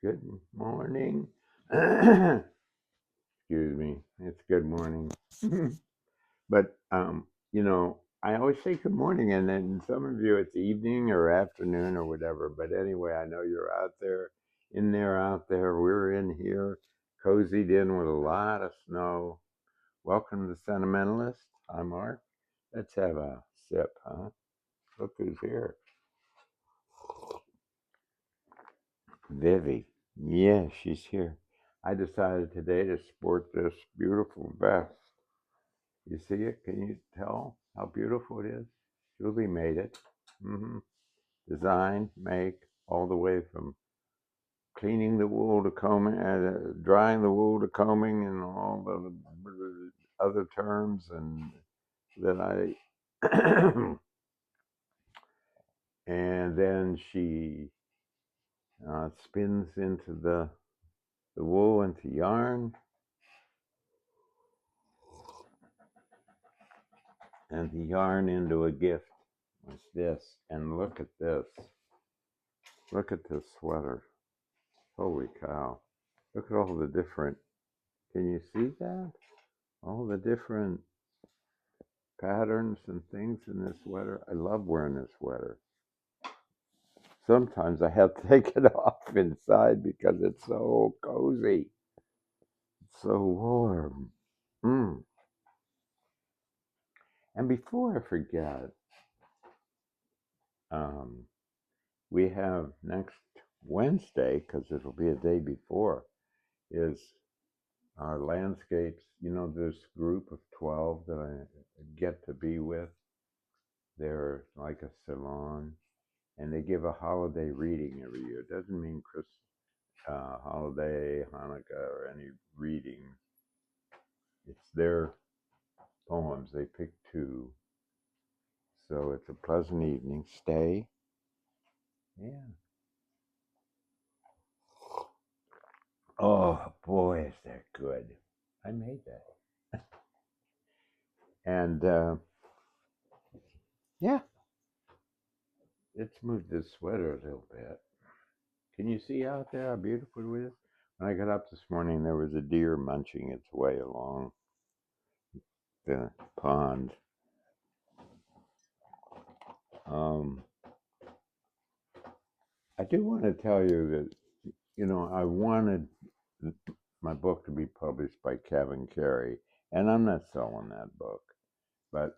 Good morning. Excuse me. It's good morning. But I always say good morning, and then some of you it's evening or afternoon or whatever. But anyway, I know you're out there, in there, out there. We're in here, cozied in with a lot of snow. Welcome to Sentimentalist. I'm Mark. Let's have a sip, huh? Look who's here. Vivi. Yeah, she's here. I decided today to sport this beautiful vest. You see it? Can you tell how beautiful it is? Julie made it. hmm Design, make, all the way from cleaning the wool to combing, drying the wool to combing, and all the other terms, and that I, and then she spins into the wool into yarn, and the yarn into a gift. What's this? And look at this. Look at this sweater. Holy cow. Look at all the different, can you see that? All the different patterns and things in this sweater. I love wearing this sweater. Sometimes I have to take it off inside because it's so cozy. It's so warm. And before I forget, um, we have next Wednesday, because it'll be a day before, is our landscapes. This group of 12 that I get to be with. They're like a salon, and they give a holiday reading every year. It doesn't mean holiday, Hanukkah, or any reading. It's their poems. They pick two. So it's a pleasant evening. Stay. Yeah. Oh, boy, is that good. I made that. And yeah, let's move this sweater a little bit. Can you see out there how beautiful it is? When I got up this morning, there was a deer munching its way along the pond. Um, I do want to tell you that, I wanted my book to be published by Kevin Carey, and I'm not selling that book, but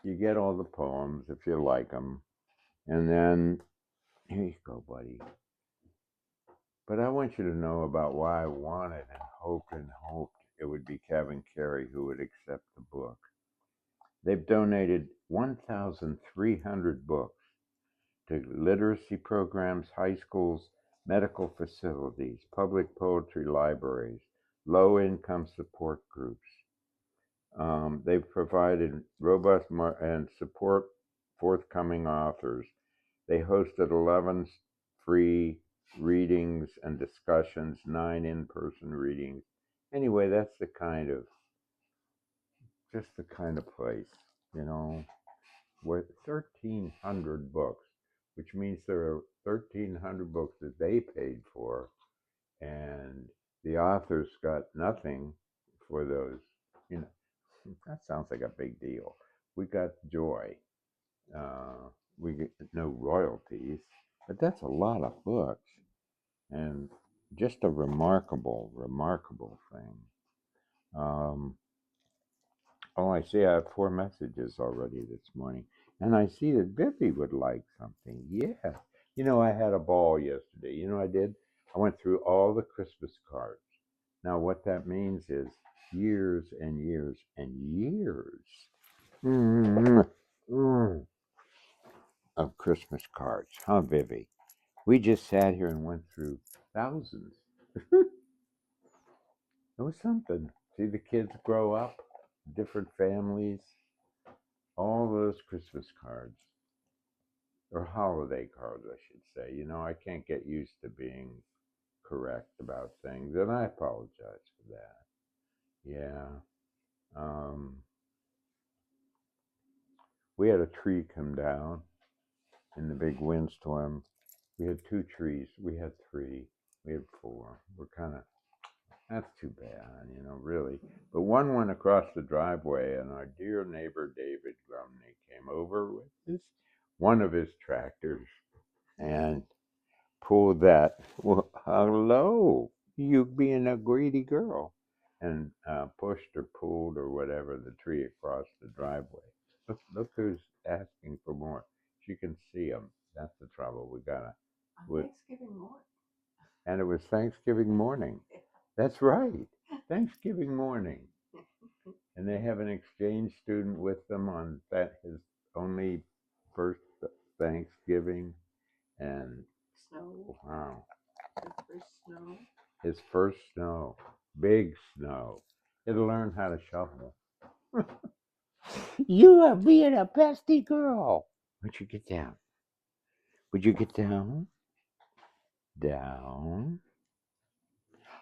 you get all the poems if you like them, and then here you go, buddy. But I want you to know about why I wanted and hoped it would be Kevin Carey who would accept the book. They've donated 1,300 books to literacy programs, high schools, medical facilities, public poetry libraries, low-income support groups. They've provided robust and support forthcoming authors. They hosted 11 free readings and discussions, 9 in-person readings. Anyway, that's just the kind of place, with 1,300 books, which means there are 1,300 books that they paid for, and the authors got nothing for those. You know, that sounds like a big deal. We got joy. We get no royalties, but that's a lot of books, and just a remarkable, remarkable thing. Oh, I see I have 4 messages already this morning. And I see that Bippy would like something. Yeah. I had a ball yesterday. I did? I went through all the Christmas cards. Now, what that means is years and years and years of Christmas cards. Huh, Vivi? We just sat here and went through thousands. It was something. See the kids grow up, different families, all those Christmas cards, or holiday cards, I should say. I can't get used to being correct about things, and I apologize for that. Yeah. Um, we had a tree come down in the big windstorm. We had 2 trees. We had 3. We had 4. We're kind of, that's too bad, really. But one went across the driveway, and our dear neighbor David Grumney came over with one of his tractors and pulled that. Well, hello, you being a greedy girl, and pushed or pulled or whatever the tree across the driveway. Look who's asking for more. She can see them. That's the trouble. We gotta. On Thanksgiving morning. And it was Thanksgiving morning. That's right, Thanksgiving morning. And they have an exchange student with them on that his only first Thanksgiving, and Snow. wow, His first snow. his first snow, big snow. He'll learn how to shovel. You are being a pesky girl. Would you get down? Would you get down? Down.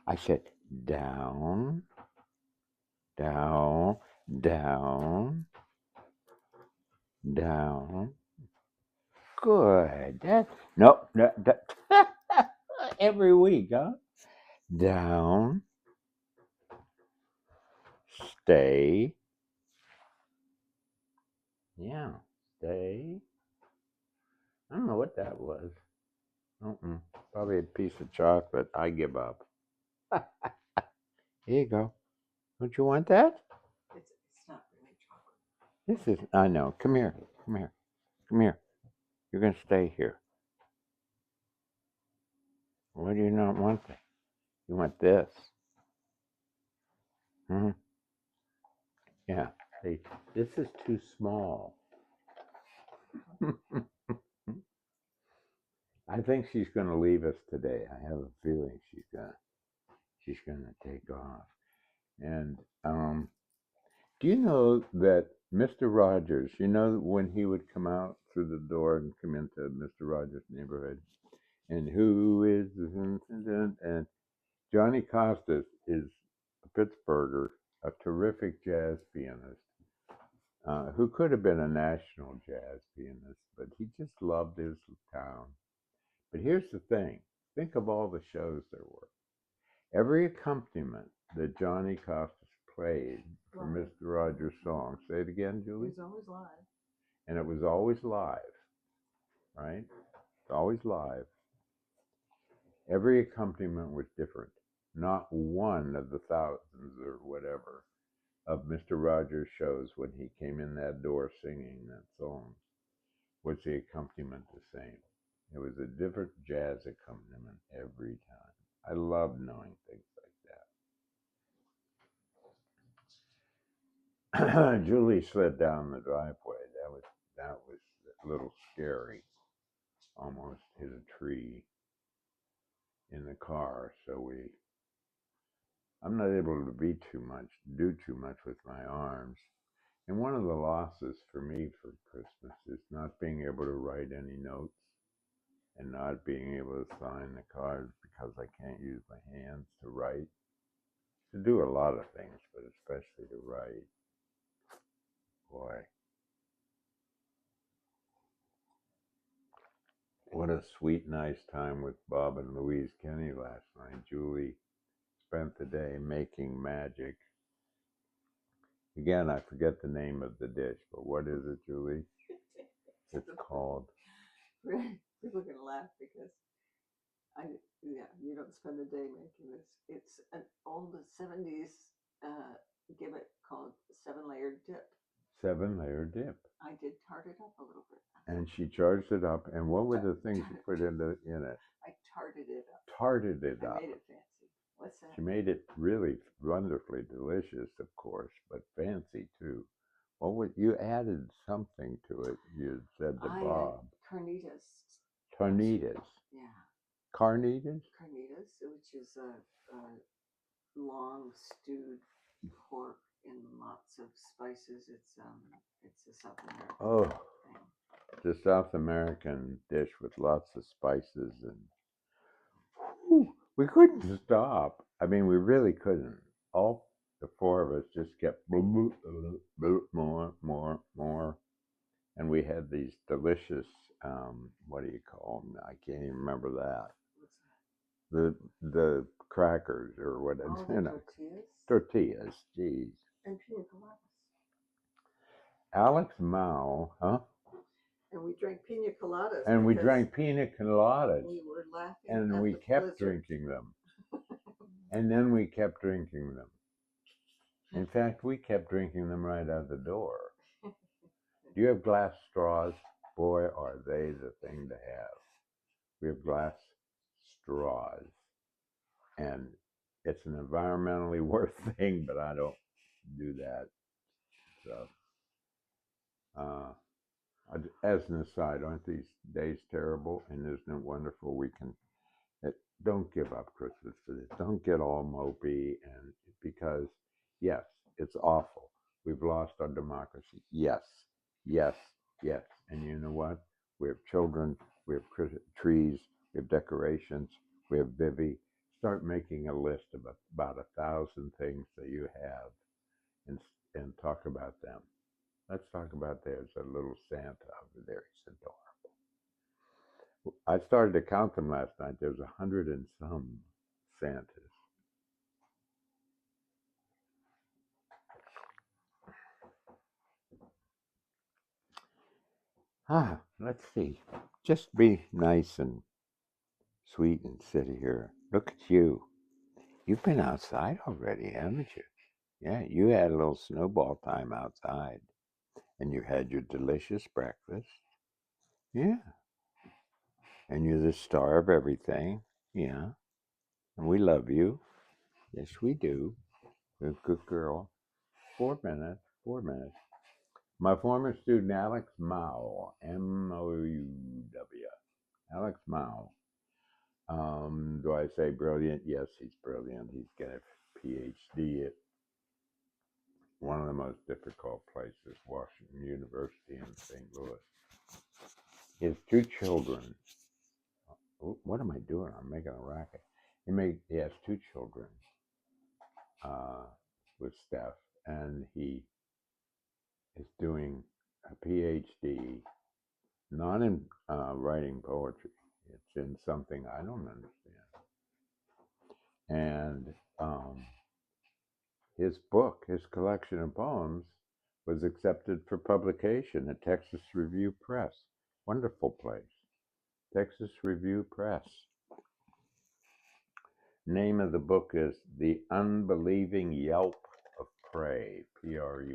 I said down, down, down, down. Good. Nope. Every week, huh? Down, stay. Yeah, stay. I don't know what that was. Probably a piece of chocolate. I give up. Here you go. Don't you want that? It's not really chocolate. This is, I know. Come here. Come here. Come here. You're going to stay here. Why do you not want that? You want this. Hmm. Yeah. See, this is too small. I think she's going to leave us today. I have a feeling she's gonna take off. And do you know that Mr. Rogers? When he would come out through the door and come into Mr. Rogers' neighborhood, and who is and Johnny Costas is a Pittsburgher, a terrific jazz pianist, who could have been a national jazz pianist, but he just loved his town. But here's the thing: think of all the shows there were. Every accompaniment that Johnny Costas played for Mr. Rogers' song. Say it again, Julie. It was always live. And it was always live, right? Always live. Every accompaniment was different. Not one of the thousands or whatever of Mr. Rogers' shows when he came in that door singing that song was the accompaniment the same. It was a different jazz accompaniment every time. I love knowing things like that. Julie slid down the driveway. That was a little scary. Almost hit a tree in the car. So I'm not able to do too much with my arms. And one of the losses for me for Christmas is not being able to write any notes and not being able to sign the cards because I can't use my hands to write. To do a lot of things, but especially to write. Boy, what a sweet, nice time with Bob and Louise Kenny last night. Julie spent the day making magic. Again, I forget the name of the dish, but what is it, Julie? It's called. People are gonna laugh because you don't spend the day making this. It's an old 70s gimmick called 7-layered dip. 7-layer dip. I did tart it up a little bit. And she charged it up. And what were the things you put in it? I tarted it up. Tarted it up. I made it fancy. What's that? She made it really wonderfully delicious, of course, but fancy too. You added something to it? You said to Bob. Carnitas. Carnitas. Yeah. Carnitas. Carnitas, which is a long stewed pork in lots of spices. It's a South American thing. It's a South American dish with lots of spices, and we couldn't stop. I mean, we really couldn't. All the 4 of us just kept more, and we had these delicious. What do you call them? I can't even remember that. the crackers or what Oh, you the know, tortillas tortillas. Geez, and pina coladas. Alex Mao, huh? And we drank pina coladas And we because drank pina coladas, we were laughing and at we the kept blizzard. drinking them, and then we kept drinking them. In fact, we kept drinking them right out the door. Do you have glass straws? Boy, are they the thing to have. We have glass straws, and it's an environmentally worse thing, but I don't do that. So, as an aside, aren't these days terrible? And isn't it wonderful we can don't give up Christmas for this. Don't get all mopey and because yes, it's awful. We've lost our democracy. Yes, yes, yes. And you know what? We have children. We have trees. We have decorations. We have bivy. Start making a list of about 1,000 things that you have, and talk about them. Let's talk about there's a little Santa over there. He's adorable. I started to count them last night. There's 100 and some Santas. Let's see. Just be nice and sweet and sit here. Look at you. You've been outside already, haven't you? Yeah, you had a little snowball time outside. And you had your delicious breakfast. Yeah. And you're the star of everything. Yeah. And we love you. Yes, we do. You're a good girl. 4 minutes. 4 minutes. My former student, Alex Mao, Mouw. Alex Mao. Do I say brilliant? Yes, he's brilliant. He's got a PhD at one of the most difficult places, Washington University in St. Louis. He has two children. What am I doing? I'm making a racket. He has two children uh, with Steph, and he is doing a PhD, not in writing poetry. It's in something I don't understand. And his book, his collection of poems, was accepted for publication at Texas Review Press. Wonderful place. Texas Review Press. Name of the book is The Unbelieving Yelp of Prey, Prey.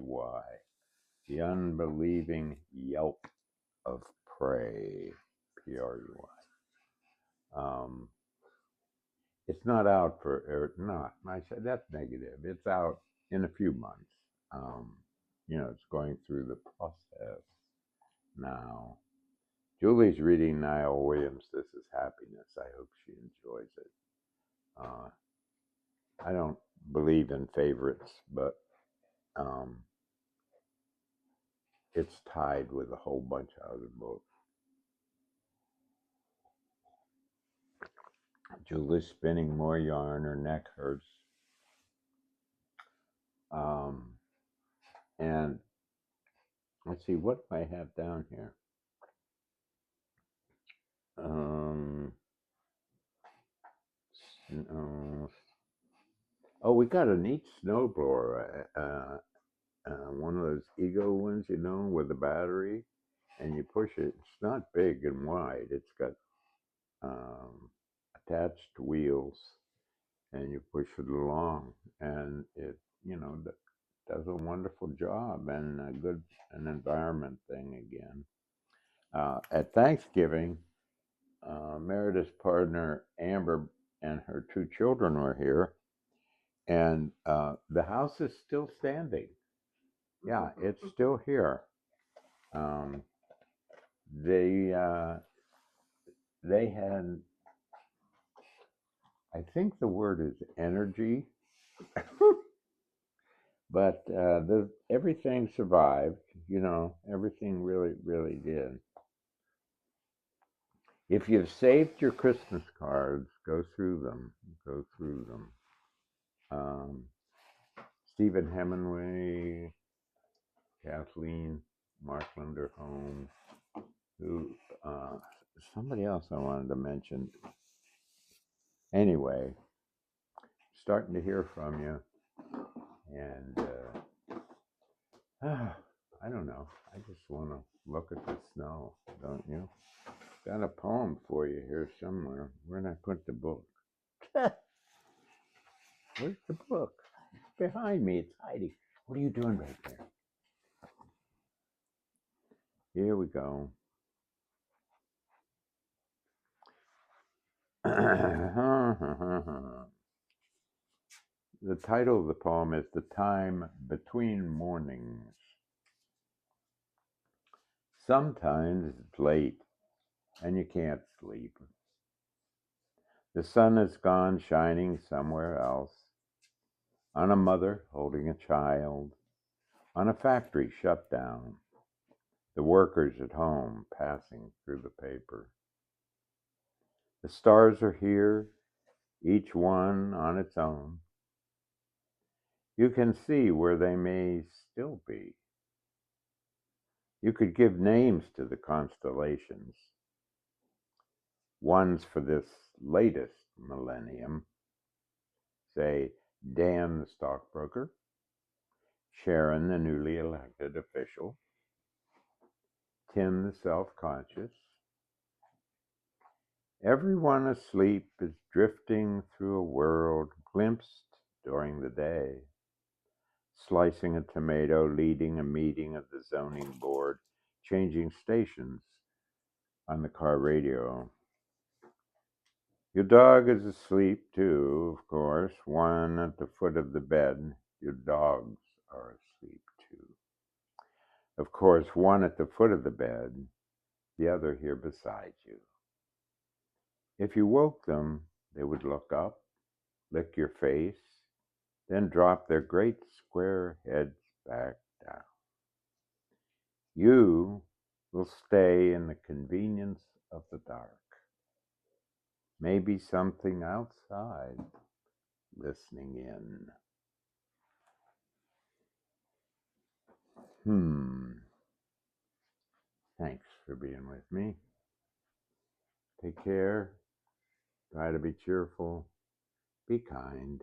The Unbelieving Yelp of Prey, Prey. It's not out for, or not, I said that's negative. It's out in a few months. Um, it's going through the process now. Julie's reading Niall Williams' This Is Happiness. I hope she enjoys it. Uh, I don't believe in favorites, but um, it's tied with a whole bunch of other books. Julie's spinning more yarn, her neck hurts. Um, and let's see, what do I have down here? Um, oh, we got a neat snowblower, one of those Ego ones, with a battery, and you push it. It's not big and wide. It's got attached wheels, and you push it along, and it, does a wonderful job and an environment thing again. At Thanksgiving, Meredith's partner Amber and her two children were here, and the house is still standing. Yeah, it's still here. Um, they had, I think the word is energy, but everything survived. Everything really, really did. If you've saved your Christmas cards, go through them. Go through them. Stephen Hemingway, Kathleen Marklander Home, who somebody else I wanted to mention. Anyway, starting to hear from you, and I don't know. I just want to look at the snow, don't you? Got a poem for you here somewhere. Where'd I put the book? Where's the book? It's behind me. It's hiding. What are you doing right there? Here we go. The title of the poem is The Time Between Mornings. Sometimes it's late and you can't sleep. The sun has gone shining somewhere else, on a mother holding a child, on a factory shut down, the workers at home passing through the paper. The stars are here, each one on its own. You can see where they may still be. You could give names to the constellations. One's for this latest millennium. Say, Dan the stockbroker, Sharon the newly elected official, Tim the self-conscious. Everyone asleep is drifting through a world glimpsed during the day. Slicing a tomato, leading a meeting of the zoning board, changing stations on the car radio. Your dog is asleep too, of course, one at the foot of the bed. Your dogs are asleep too. Of course, one at the foot of the bed, the other here beside you. If you woke them, they would look up, lick your face, then drop their great square heads back down. You will stay in the convenience of the dark. Maybe something outside listening in. Thanks for being with me. Take care. Try to be cheerful. Be kind.